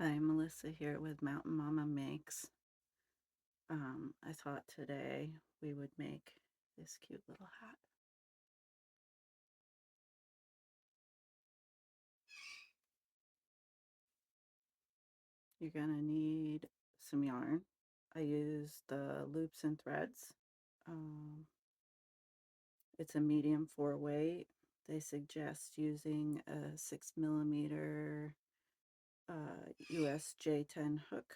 Hi, Melissa here with Mountain Mama Makes. I thought today we would make this cute little hat. You're gonna need some yarn. I use the loops and threads. It's a medium 4 weight. They suggest using a 6mm US J10 hook.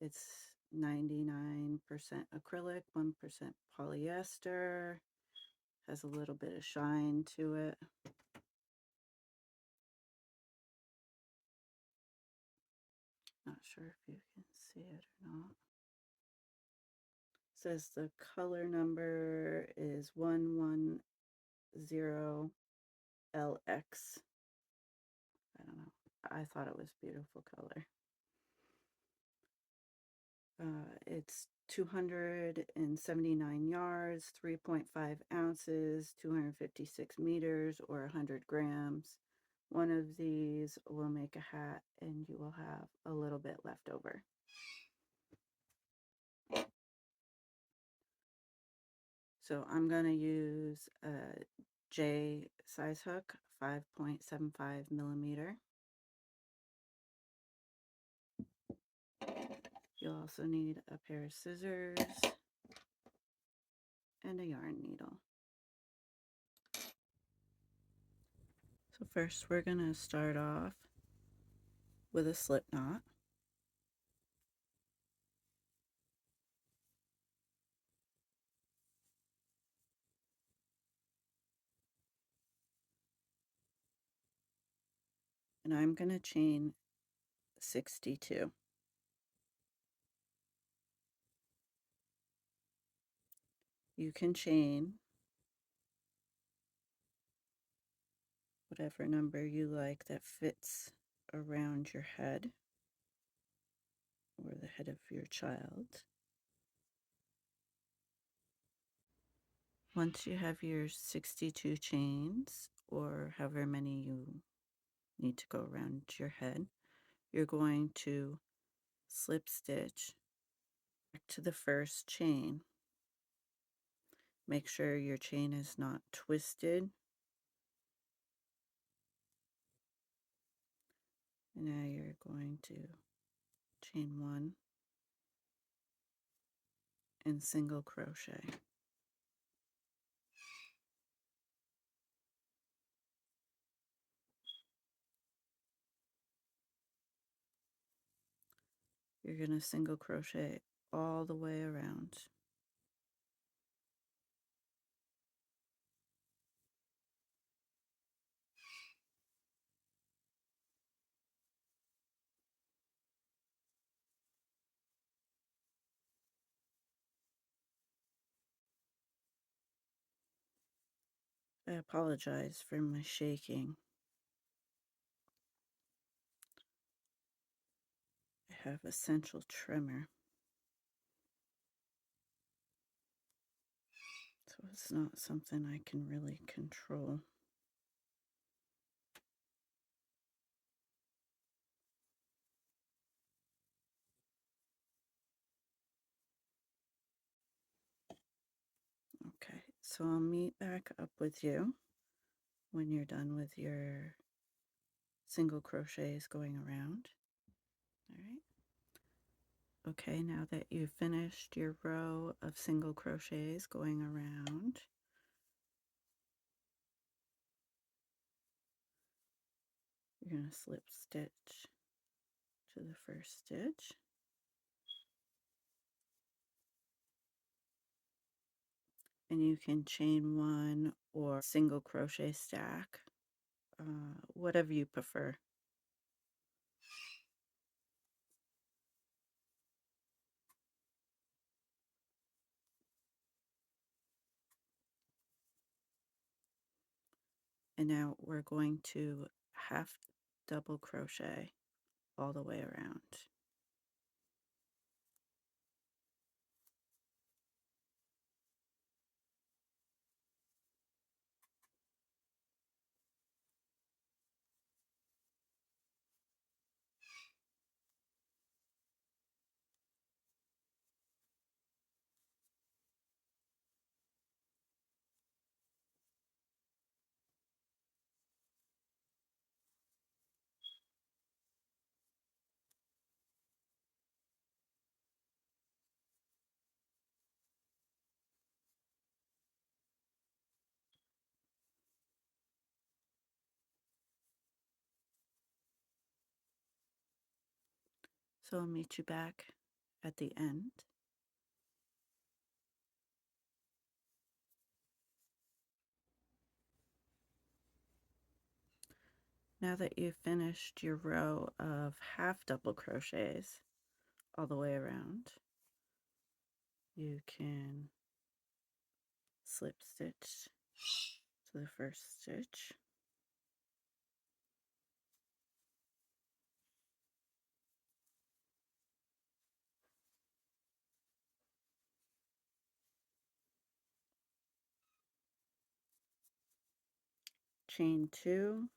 It's 99% acrylic, 1% polyester. Has a little bit of shine to it. Not sure if you can see it or not. It says the color number is 110LX. I don't know. I thought it was beautiful color. It's 279 yards, 3.5 ounces, 256 meters, or 100 grams. One of these will make a hat, and you will have a little bit left over. So I'm going to use a J size hook, 5.75mm. You'll also need a pair of scissors and a yarn needle. So first we're going to start off with a slip knot. And I'm going to chain 62. You can chain whatever number you like that fits around your head or the head of your child. Once you have your 62 chains, or however many you need to go around your head, you're going to slip stitch back to the first chain. Make sure your chain is not twisted. And now you're going to chain 1 and single crochet. You're going to single crochet all the way around. I apologize for my shaking. I have essential tremor, so it's not something I can really control. Okay, so I'll meet back up with you when you're done with your single crochets going around. All right. Okay, now that you've finished your row of single crochets going around, you're going to slip stitch to the first stitch. And you can chain 1 or single crochet stack, whatever you prefer. And now we're going to half double crochet all the way around. So I'll meet you back at the end. Now that you've finished your row of half double crochets all the way around, you can slip stitch to the first stitch, chain 2,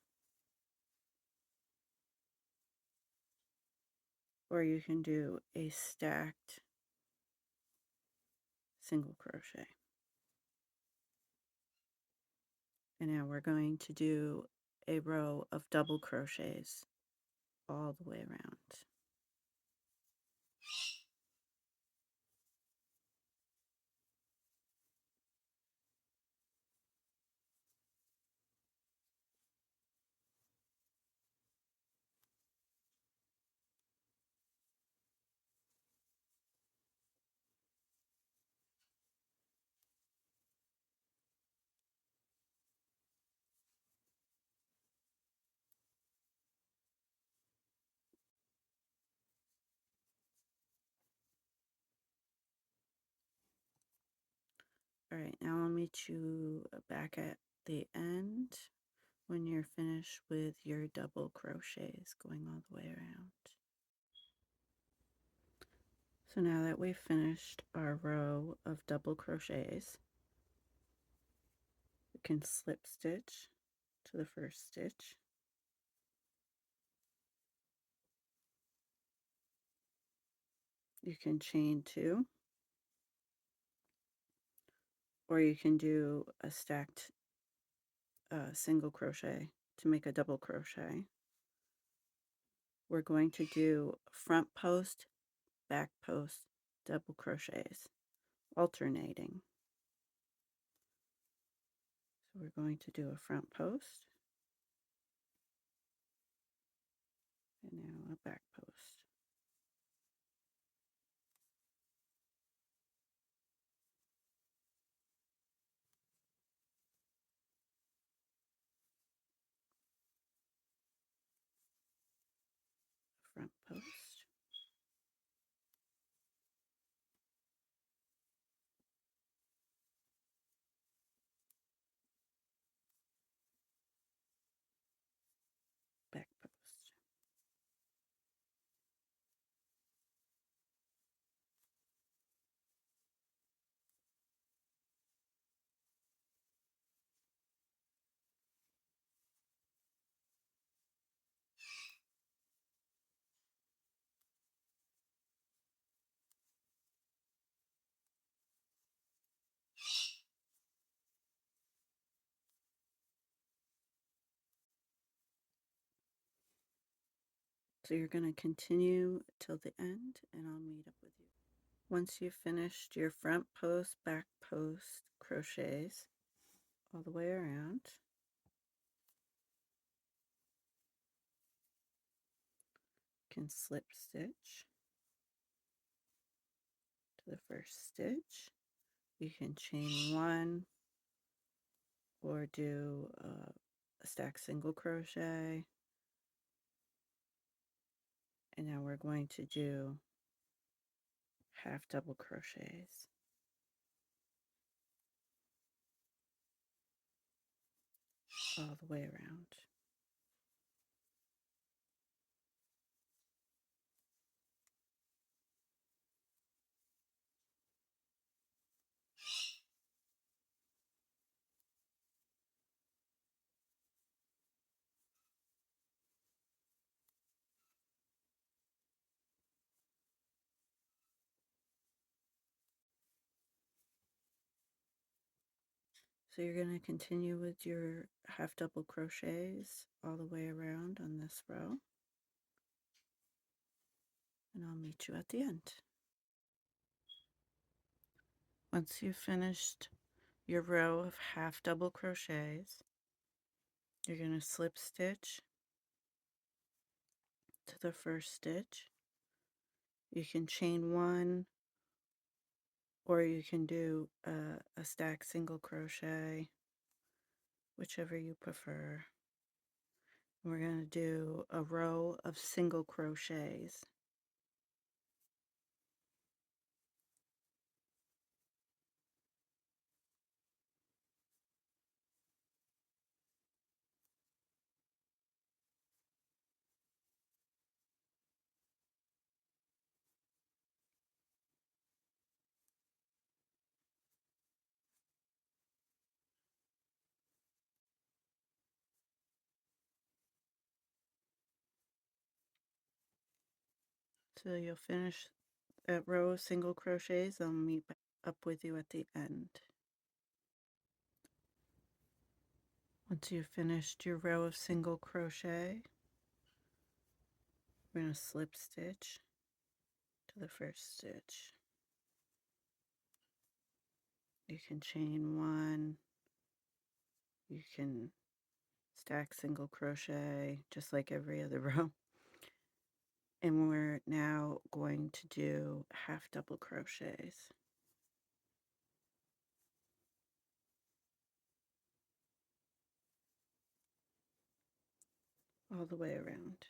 or you can do a stacked single crochet. And now we're going to do a row of double crochets all the way around. All right, now I'll meet you back at the end when you're finished with your double crochets going all the way around. So now that we've finished our row of double crochets, we can slip stitch to the first stitch, you can chain 2, or you can do a stacked single crochet to make a double crochet. We're going to do front post, back post, double crochets, alternating. So we're going to do a front post, and now a back post. Front post, back post. So you're going to continue till the end, and I'll meet up with you. Once you've finished your front post, back post crochets all the way around, you can slip stitch to the first stitch. You can chain 1 or do a stack single crochet. And now we're going to do half double crochets. All the way around. So you're going to continue with your half double crochets all the way around on this row, and I'll meet you at the end. Once you've finished your row of half double crochets, you're going to slip stitch to the first stitch, You can chain one, or you can do a stack single crochet, whichever you prefer. We're going to do a row of single crochets. So you'll finish that row of single crochets. I'll meet up with you at the end. Once you've finished your row of single crochet, we're going to slip stitch to the first stitch. You can chain one, you can stack single crochet just like every other row. And we're now going to do half double crochets. All the way around.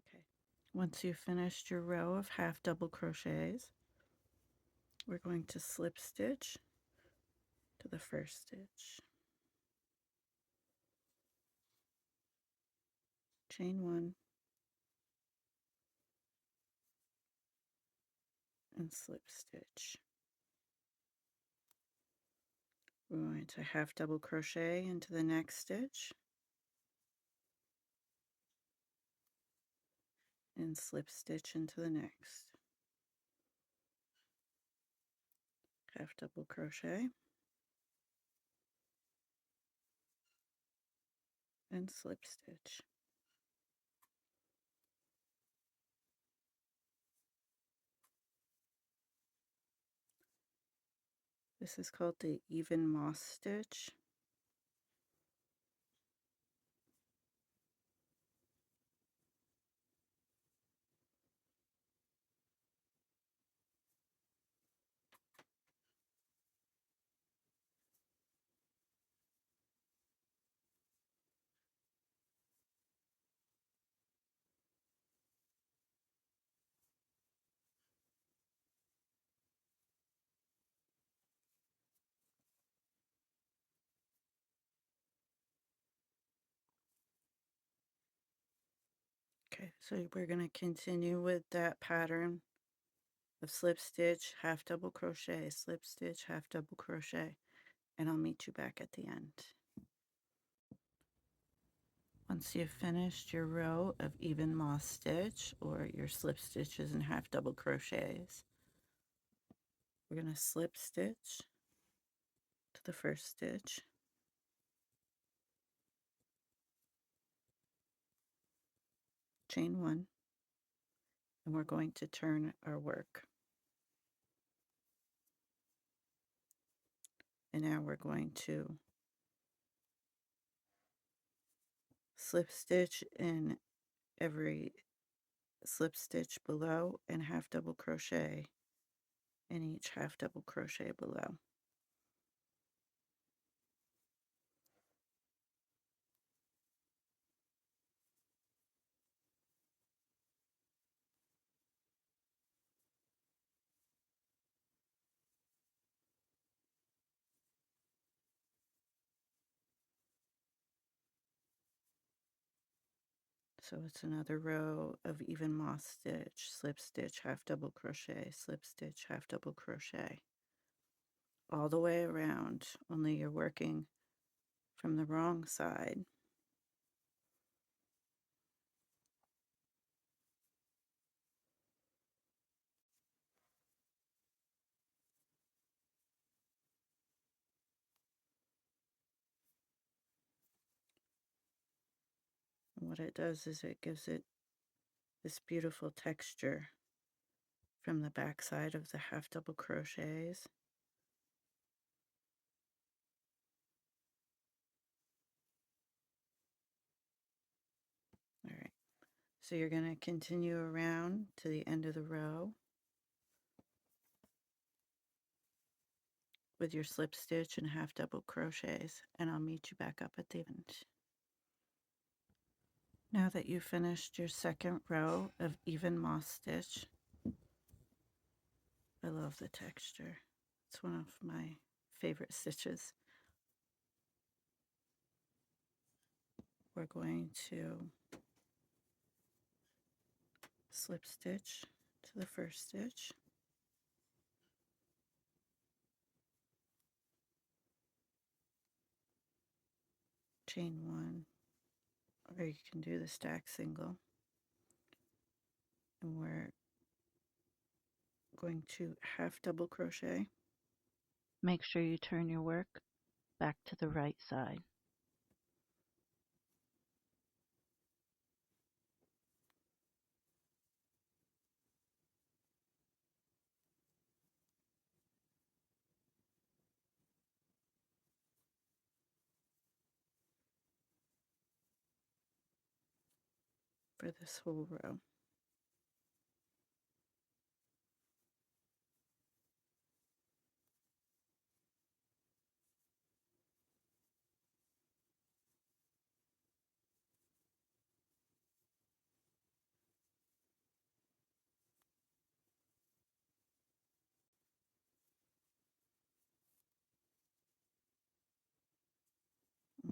Okay. Once you've finished your row of half double crochets, we're going to slip stitch to the first stitch. Chain one and slip stitch. We're going to half double crochet into the next stitch and slip stitch into the next. Half double crochet and slip stitch. This is called the even moss stitch. Okay, so we're going to continue with that pattern of slip stitch, half double crochet, slip stitch, half double crochet, and I'll meet you back at the end. Once you've finished your row of even moss stitch or your slip stitches and half double crochets, we're going to slip stitch to the first stitch, chain one, and we're going to turn our work. And now we're going to slip stitch in every slip stitch below and half double crochet in each half double crochet below. So it's another row of even moss stitch, slip stitch, half double crochet, slip stitch, half double crochet, all the way around, only you're working from the wrong side. And what it does is it gives it this beautiful texture from the back side of the half double crochets. All right, so you're going to continue around to the end of the row with your slip stitch and half double crochets, and I'll meet you back up at the end. Now that you've finished your second row of even moss stitch, I love the texture. It's one of my favorite stitches. We're going to slip stitch to the first stitch, chain one, or you can do the stack single, and we're going to half double crochet. Make sure you turn your work back to the right side. For this whole row.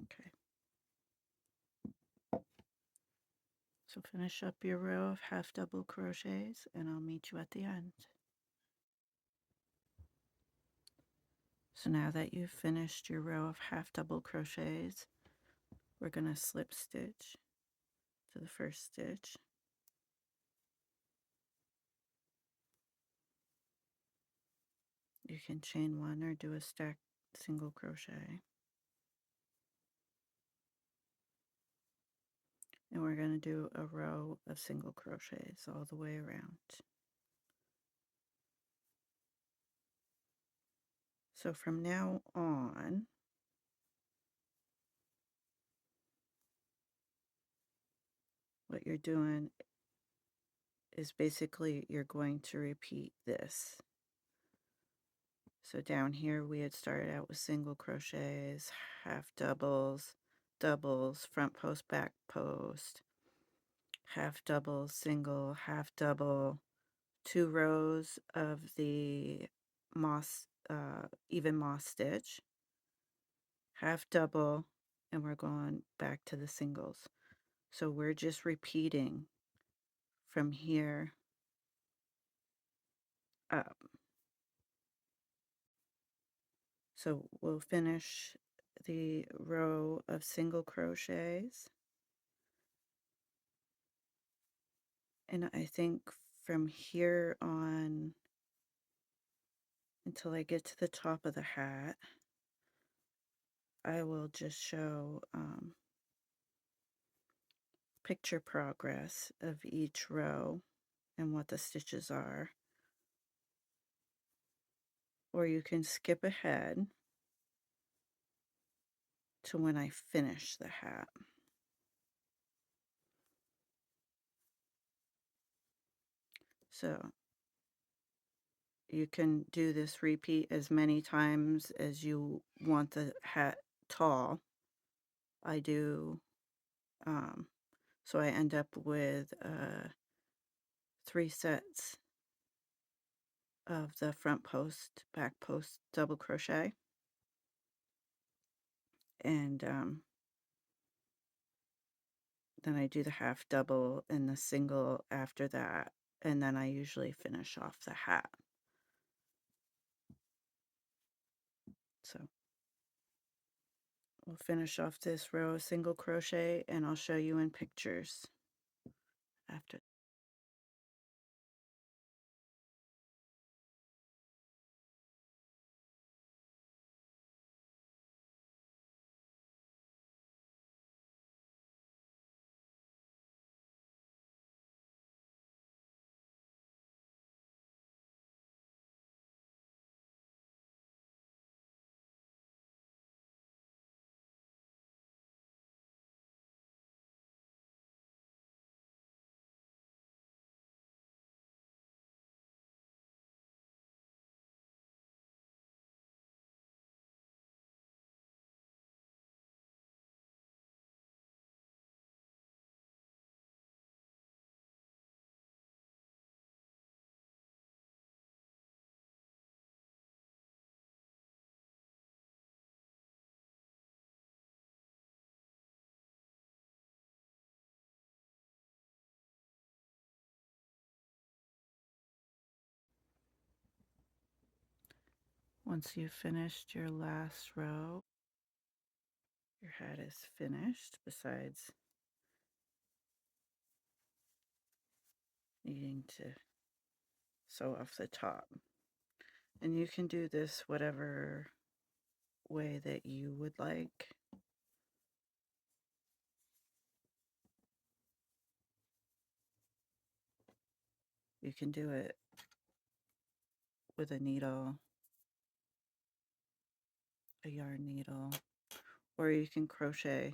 Okay. So finish up your row of half double crochets and I'll meet you at the end. So now that you've finished your row of half double crochets, we're going to slip stitch to the first stitch. You can chain one or do a stacked single crochet. And we're going to do a row of single crochets all the way around. So from now on, what you're doing is basically you're going to repeat this. So down here we had started out with single crochets, half doubles, doubles, front post, back post, half double, single, half double, 2 rows of the moss, even moss stitch, half double, and we're going back to the singles. So we're just repeating from here up. So we'll finish the row of single crochets. And I think from here on until I get to the top of the hat, I will just show picture progress of each row and what the stitches are. Or you can skip ahead to when I finish the hat. So you can do this repeat as many times as you want the hat tall. I do, so I end up with 3 sets of the front post, back post double crochet. And then I do the half double and the single after that. And then I usually finish off the hat. So We'll finish off this row of single crochet and I'll show you in pictures after. Once you've finished your last row, your hat is finished, besides needing to sew off the top. And you can do this whatever way that you would like. You can do it with a needle, a yarn needle, or you can crochet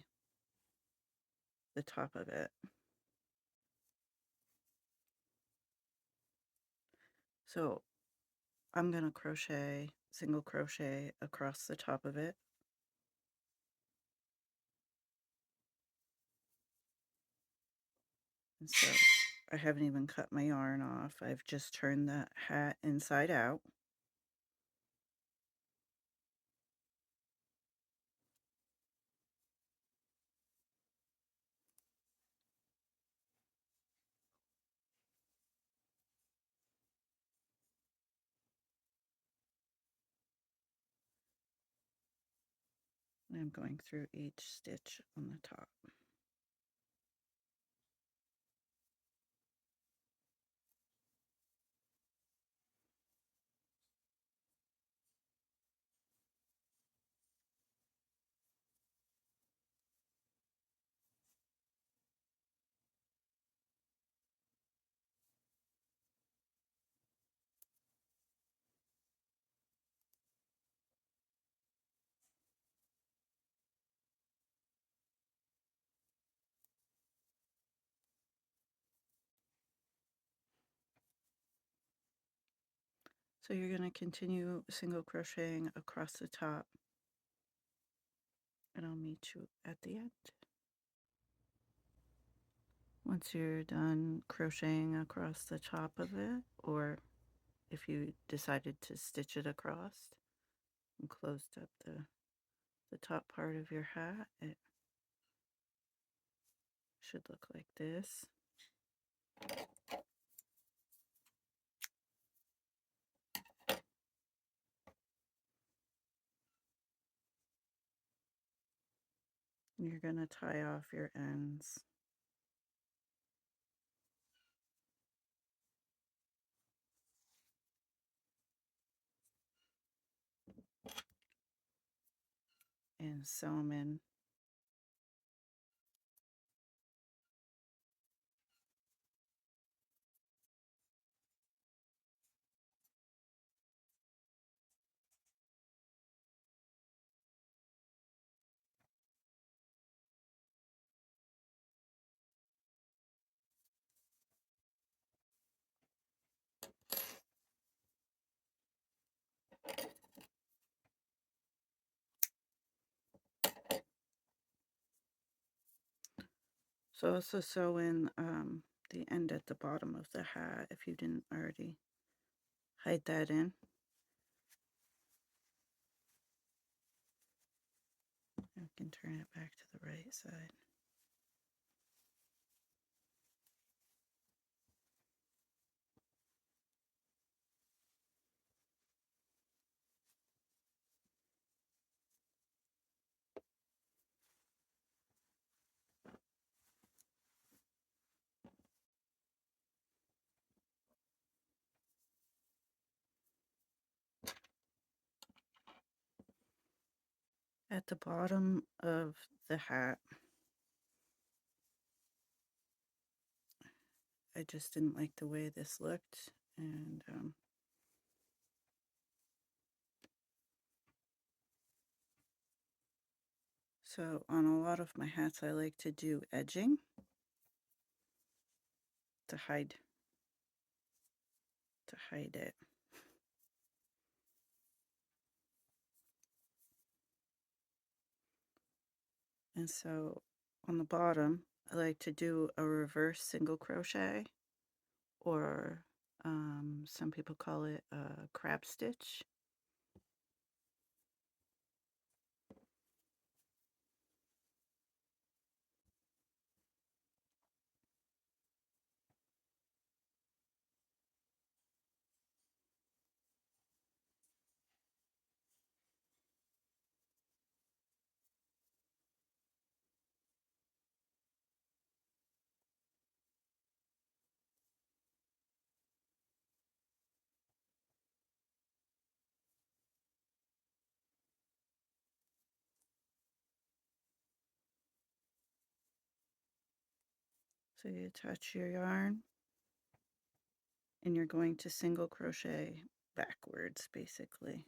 the top of it. So I'm going to crochet, single crochet across the top of it. And so I haven't even cut my yarn off. I've just turned the hat inside out. And I'm going through each stitch on the top. So you're going to continue single crocheting across the top, and I'll meet you at the end. Once you're done crocheting across the top of it, or if you decided to stitch it across and closed up the top part of your hat, it should look like this. You're going to tie off your ends. And sew them in. So also sew in the end at the bottom of the hat if you didn't already hide that in. I can turn it back to the right side. at the bottom of the hat, I just didn't like the way this looked, and so on a lot of my hats I like to do edging to hide it. And so on the bottom I like to do a reverse single crochet, or some people call it a crab stitch. So you attach your yarn and you're going to single crochet backwards, basically.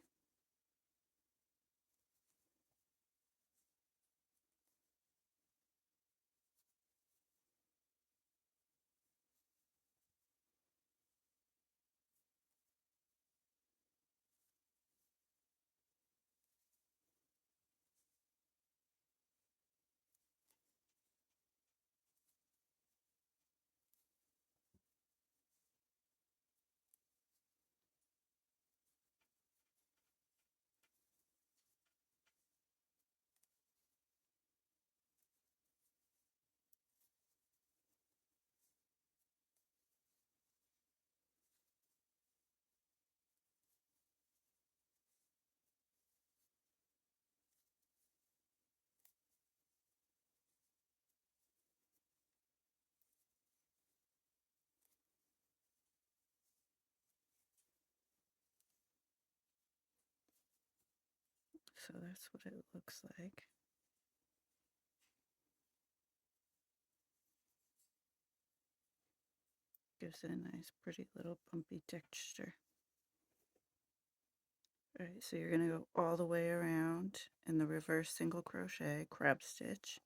So that's what it looks like. Gives it a nice pretty little bumpy texture. Alright, so you're going to go all the way around in the reverse single crochet crab stitch,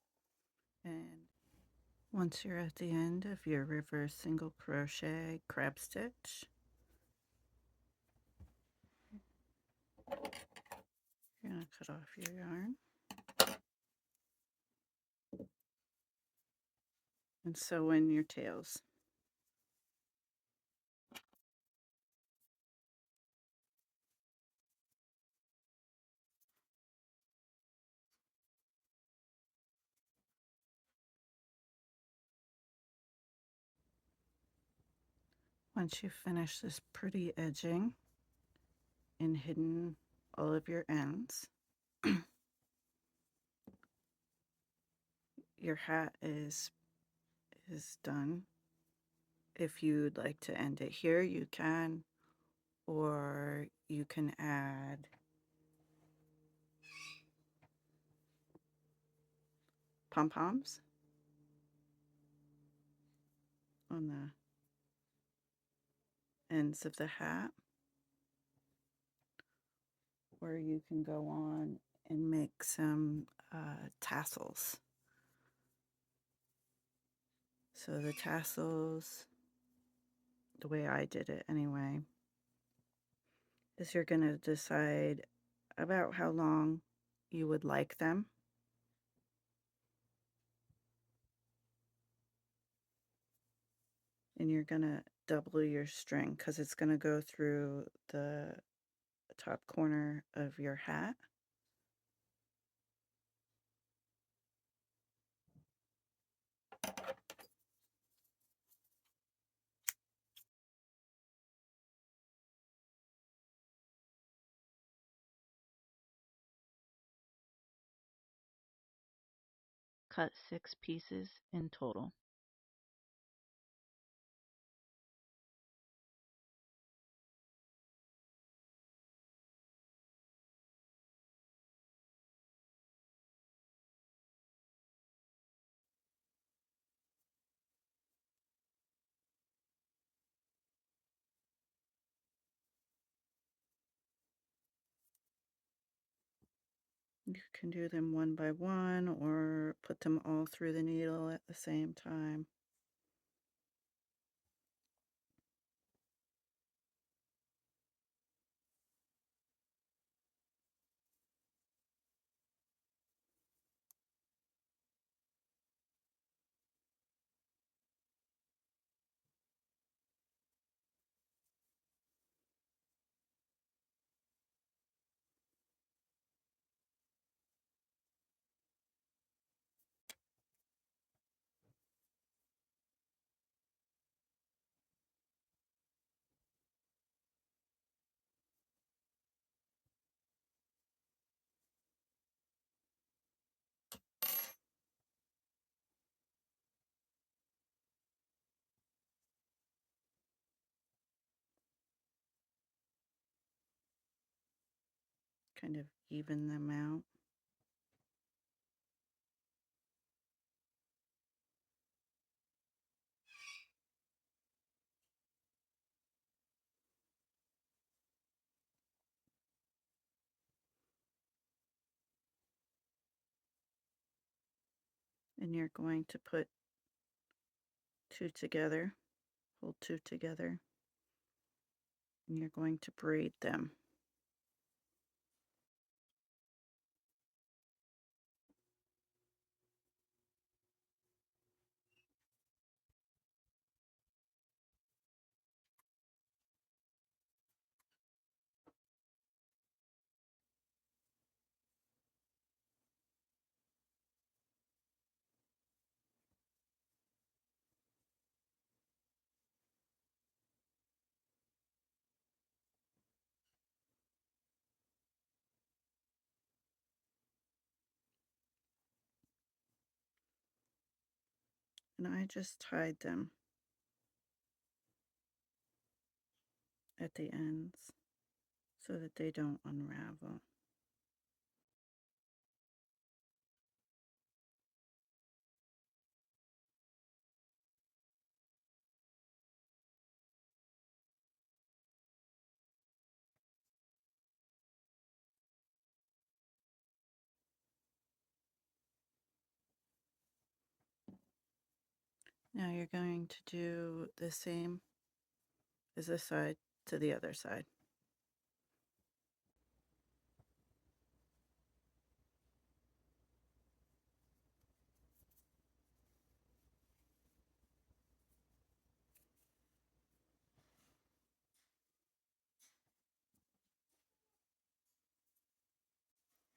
and once you're at the end of your reverse single crochet crab stitch, you're going to cut off your yarn and sew in your tails. Once you've finished this pretty edging and hidden all of your ends, your hat is done. If you'd like to end it here, you can, or you can add pom-poms on the ends of the hat, or you can go on and make some tassels. So the tassels, the way I did it anyway, is you're going to decide about how long you would like them. And you're going to double your string because it's going to go through the top corner of your hat. Cut 6 pieces in total. You can do them one by one or put them all through the needle at the same time. Kind of even them out. And you're going to put two together, hold two together, and you're going to braid them. And I just tied them at the ends so that they don't unravel. Now you're going to do the same as this side to the other side.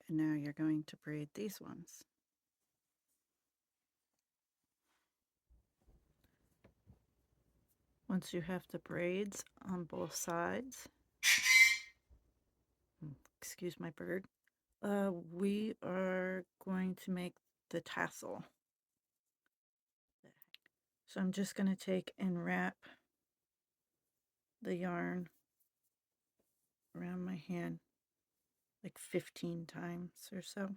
And now you're going to braid these ones. Once you have the braids on both sides, excuse my bird, we are going to make the tassel. So I'm just going to take and wrap the yarn around my hand like 15 times or so.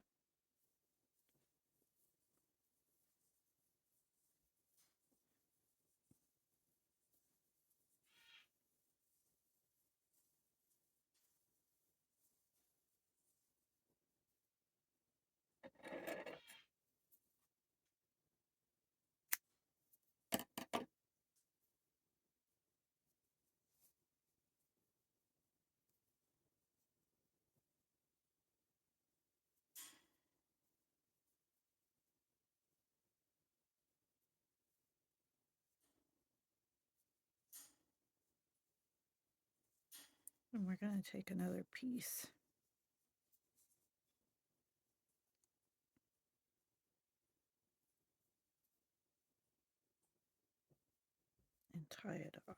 And we're going to take another piece and tie it off.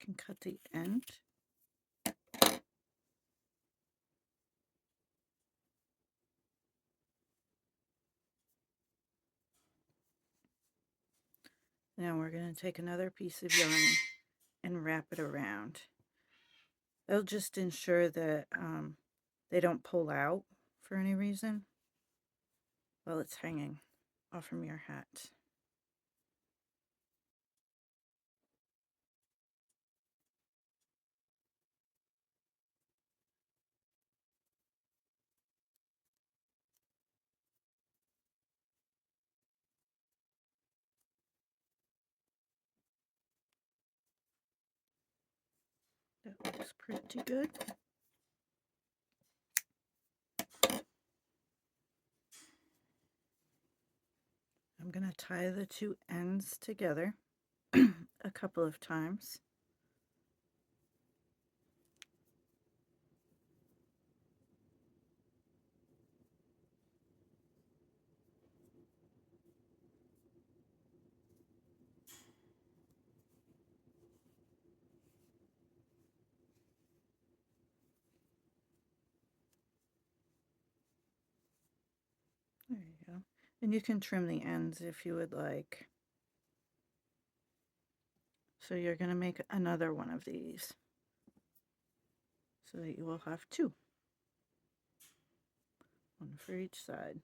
You can cut the end Now we're going to take another piece of yarn and wrap it around. It'll just ensure that they don't pull out for any reason while it's hanging off from your hat. That looks pretty good. I'm going to tie the two ends together a couple of times. There you go. And you can trim the ends if you would like. So you're going to make another one of these so that you will have two. One for each side.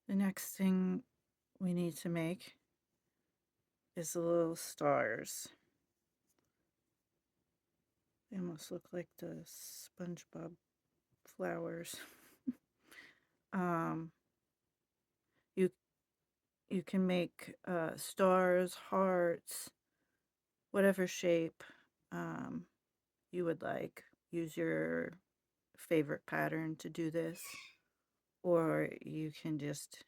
The next thing we need to make is the little stars. They almost look like the SpongeBob flowers. um, you you can make stars, hearts, whatever shape you would like. Use your favorite pattern to do this, or you can just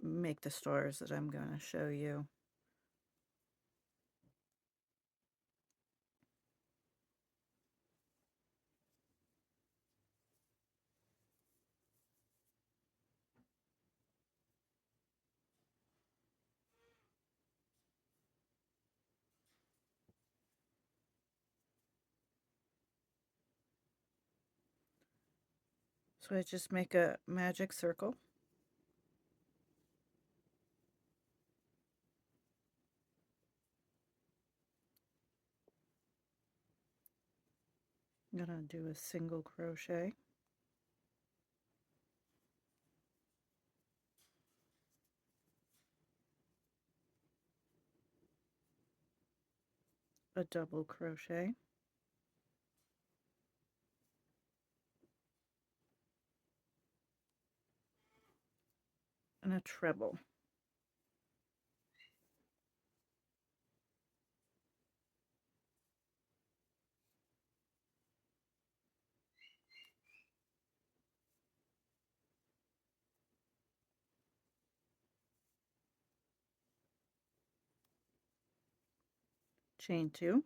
make the stars that I'm going to show you. So I just make a magic circle. I'm going to do a single crochet. A double crochet, and a treble. Chain two,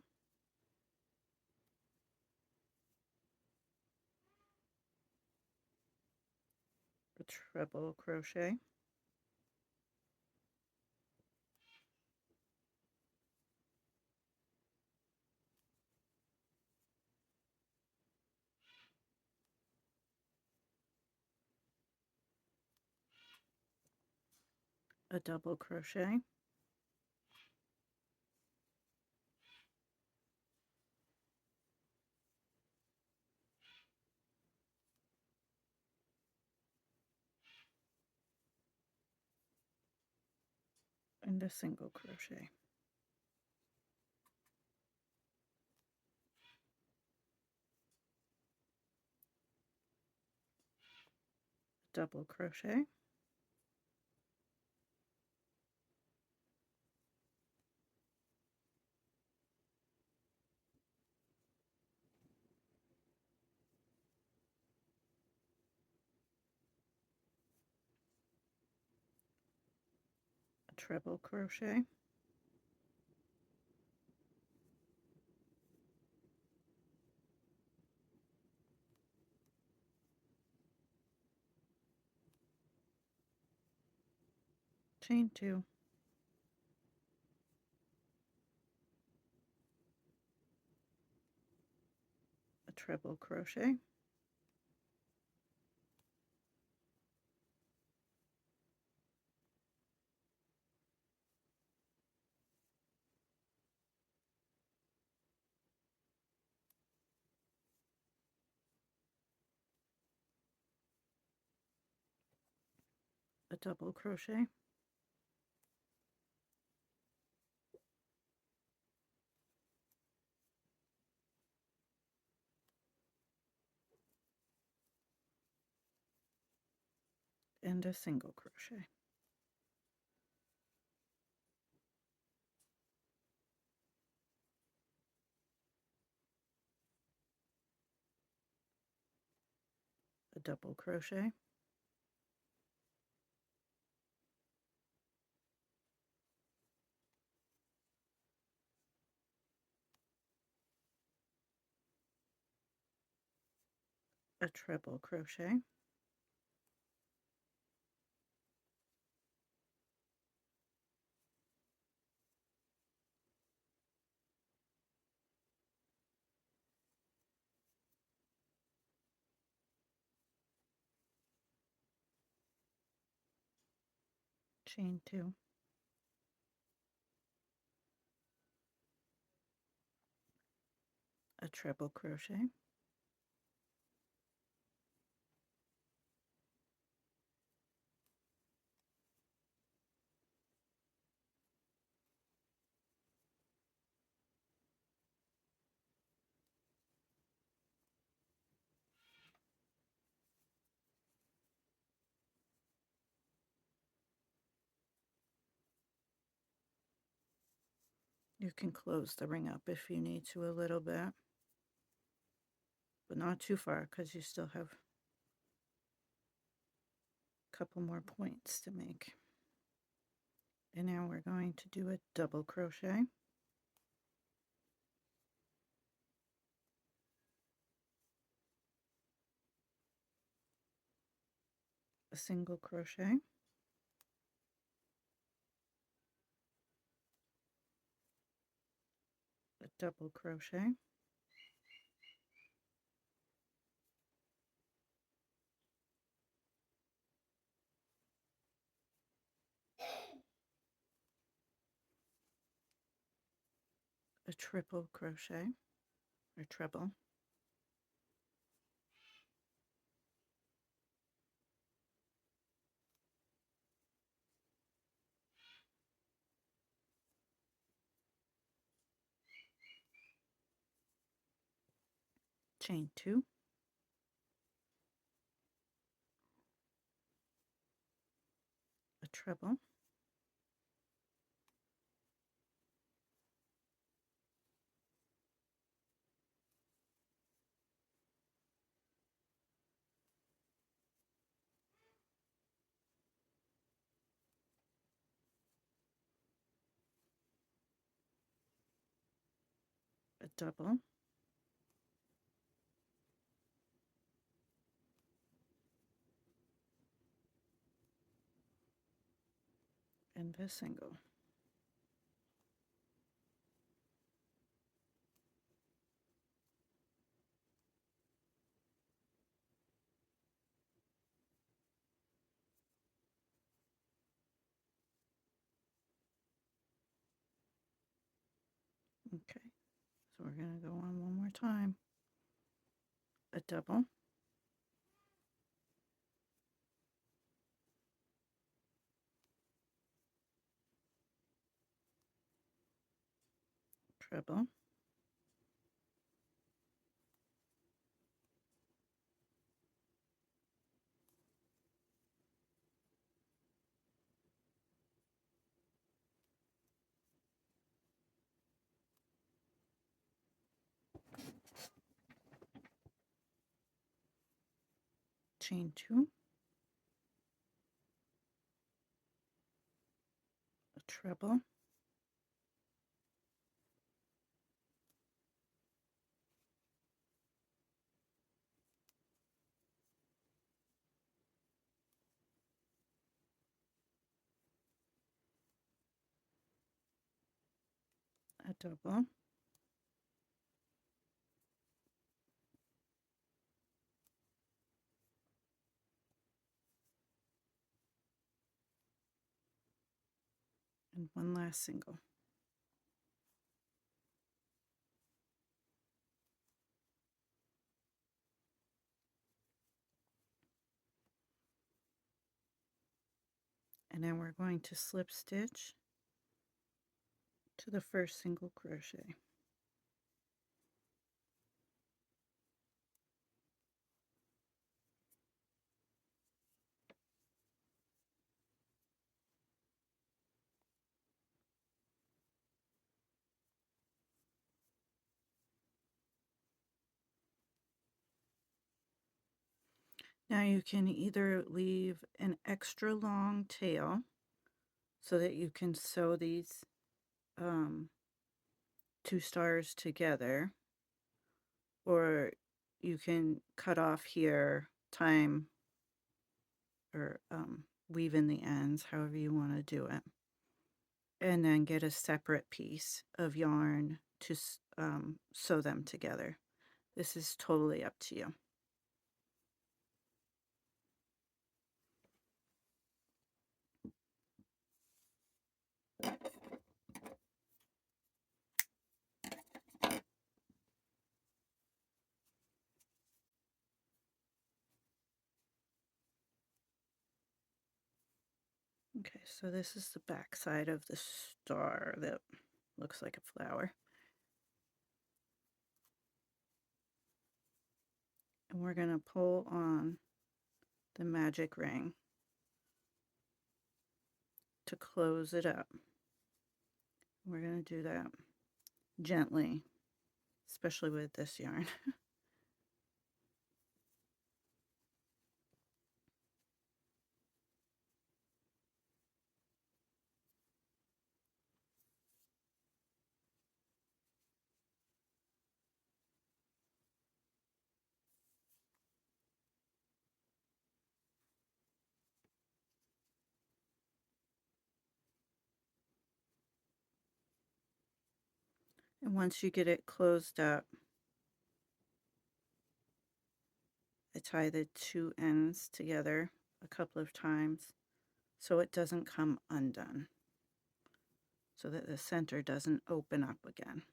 a treble crochet, a double crochet, and a single crochet. Double crochet, a treble crochet, chain two, a treble crochet, a double crochet, and a single crochet. A double crochet, a treble crochet, chain 2, a treble crochet, you can close the ring up if you need to a little bit, but not too far because you still have a couple more points to make. And now we're going to do a double crochet, a single crochet, a double crochet, a triple crochet or treble, chain 2, a treble, a double, and a single. Okay, so we're going to go on one more time. A double, treble, chain 2, a treble, a double, and one last single. And then we're going to slip stitch to the first single crochet. Now you can either leave an extra long tail so that you can sew these two stars together, or you can cut off here, time, or weave in the ends, however you want to do it, and then get a separate piece of yarn to sew them together. This is totally up to you. Okay, so this is the back side of the star that looks like a flower. And we're going to pull on the magic ring to close it up. We're going to do that gently, especially with this yarn. And once you get it closed up, I tie the two ends together a couple of times so it doesn't come undone, so that the center doesn't open up again.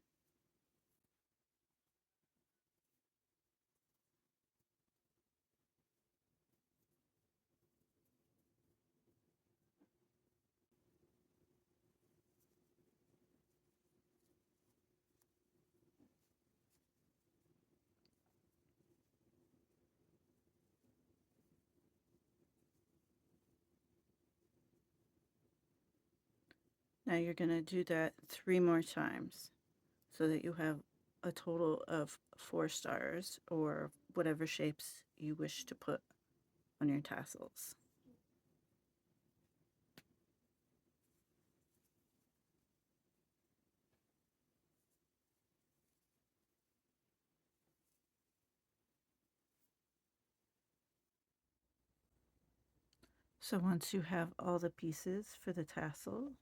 Now you're going to do that 3 more times so that you have a total of 4 stars, or whatever shapes you wish to put on your tassels. So once you have all the pieces for the tassel,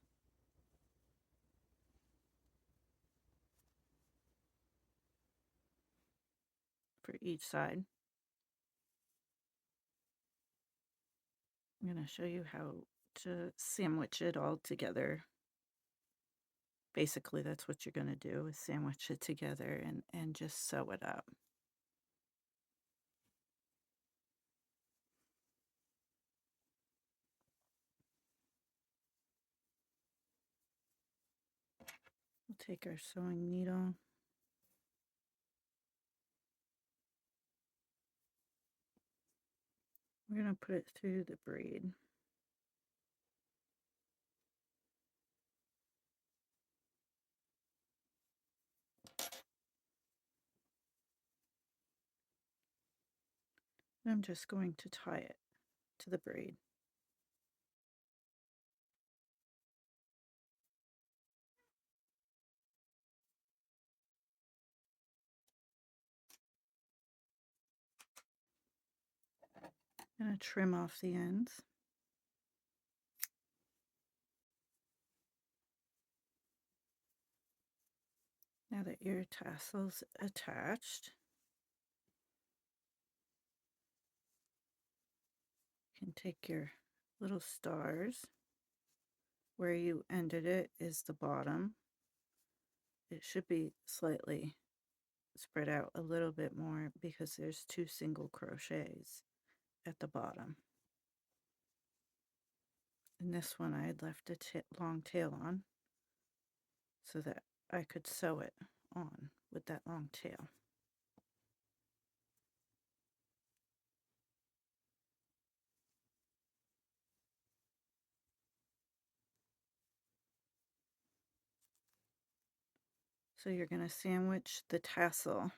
for each side, I'm going to show you how to sandwich it all together. Basically, that's what you're going to do, is sandwich it together and just sew it up. We'll take our sewing needle, we're going to put it through the braid. And I'm just going to tie it to the braid. I'm going to trim off the ends. Now that your tassel's attached, you can take your little stars. Where you ended it is the bottom. It should be slightly spread out a little bit more because there's 2 single crochets at the bottom. And this one I had left a long tail on so that I could sew it on with that long tail. So you're going to sandwich the tassel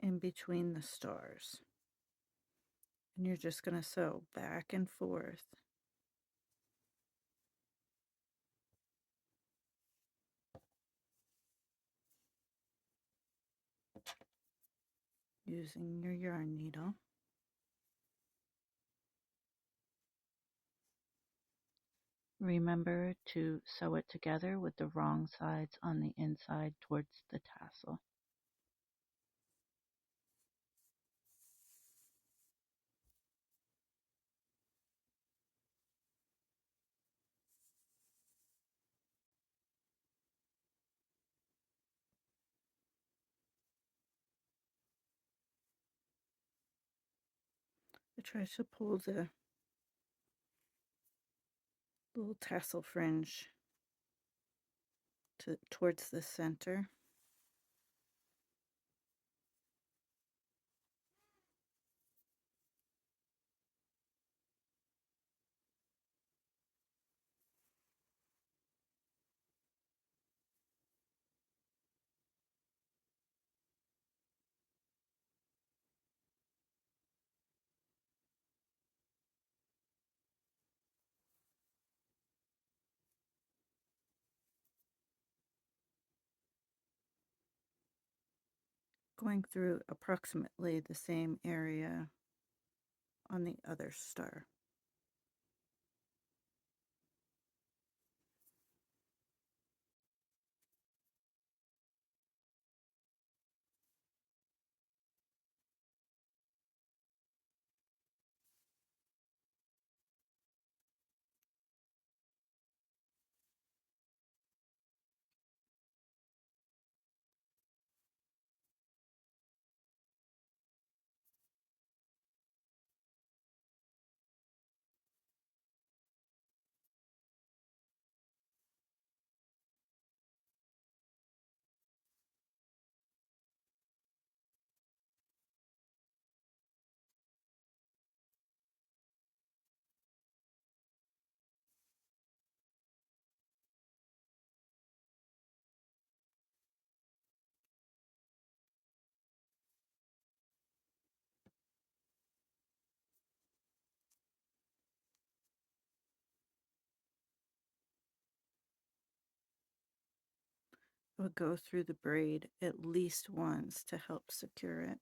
in between the stars. And you're just going to sew back and forth. Using your yarn needle. Remember to sew it together with the wrong sides on the inside towards the tassel. I try to pull the little tassel fringe towards the center. Going through approximately the same area on the other star. I'll go through the braid at least once to help secure it.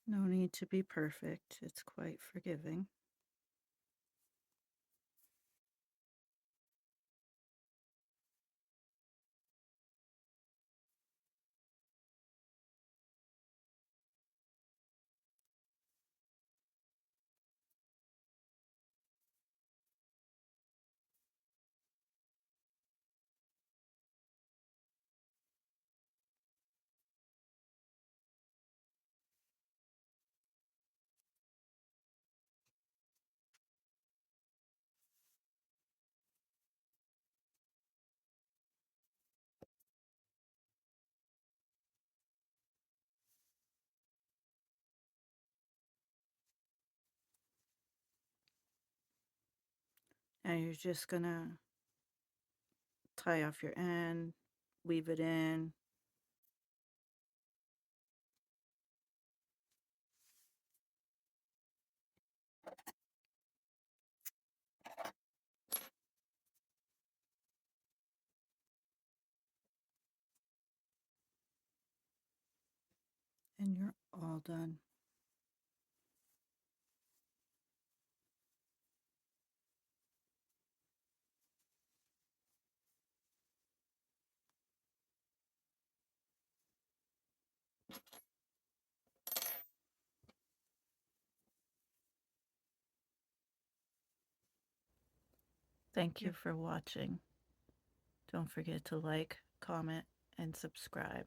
No need to be perfect, it's quite forgiving. Now you're just gonna tie off your end, weave it in. And you're all done. Thank you for watching. Don't forget to like, comment, and subscribe.